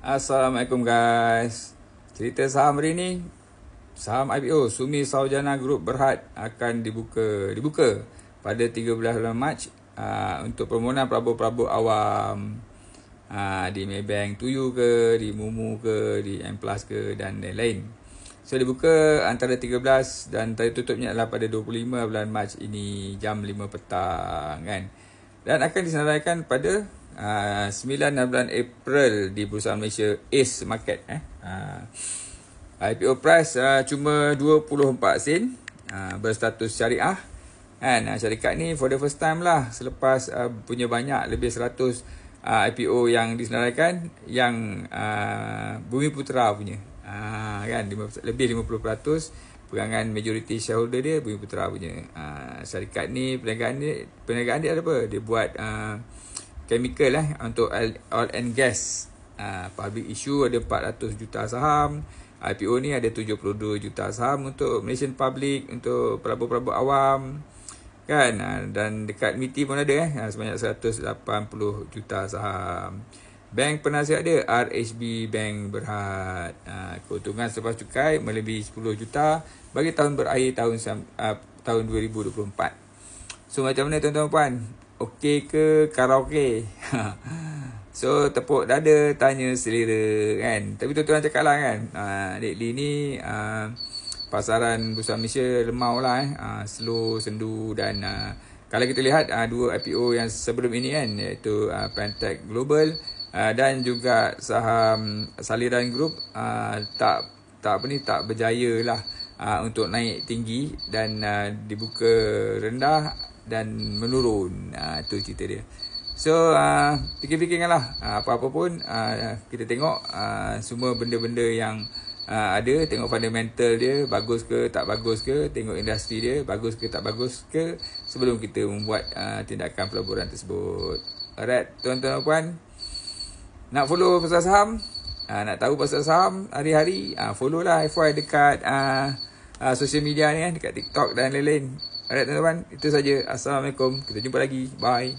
Assalamualaikum guys. Cerita saham hari ni, saham IPO Sumi Saujana Group Berhad akan dibuka pada 13 bulan Mac untuk permohonan pelabur-pelabur awam di Maybank Tuyu ke, di Mumu ke, di M Plus ke dan lain-lain. So dibuka antara 13 dan tarikh tutupnya adalah pada 25 bulan Mac ini jam 5 petang kan. Dan akan disenaraikan pada 9 bulan April di Bursa Malaysia ACE Market. IPO price cuma 24 sen, berstatus syariah kan. Syarikat ni for the first time lah selepas punya banyak lebih 100 IPO yang disenaraikan yang Bumi Putera punya kan, lebih 50% pegangan majority shareholder dia Bumi Putera punya. Syarikat ni perniagaan dia ada apa? Dia buat chemical untuk oil and gas. Public issue ada 400 juta saham. IPO ni ada 72 juta saham untuk Malaysian public, untuk pelabur-pelabur awam kan. Dan dekat MITI pun ada sebanyak 180 juta saham. Bank penasihat dia RHB Bank Berhad. Keuntungan selepas cukai melebihi 10 juta bagi tahun berakhir tahun 2024. So macam mana tuan-tuan puan? Okey ke karaoke? So tepuk dada tanya selera kan. Tapi tuan-tuan cakap lah kan, lately ni pasaran Bursa Malaysia lemau lah slow, sendu. Dan kalau kita lihat dua IPO yang sebelum ini kan, iaitu Pentec Global dan juga saham Saliran Group tak berjaya lah untuk naik tinggi dan dibuka rendah dan menurun. Itu cerita dia. So fikir-fikirkanlah, apa-apa pun kita tengok semua benda-benda yang ada, tengok fundamental dia bagus ke tak bagus ke, tengok industri dia bagus ke tak bagus ke sebelum kita membuat tindakan pelaburan tersebut. Alright tuan-tuan dan puan, nak follow pasal saham, nak tahu pasal saham hari-hari, follow lah FY dekat social media ni dekat TikTok dan lain-lain. Alright tuan-tuan, itu saja. Assalamualaikum, kita jumpa lagi, bye.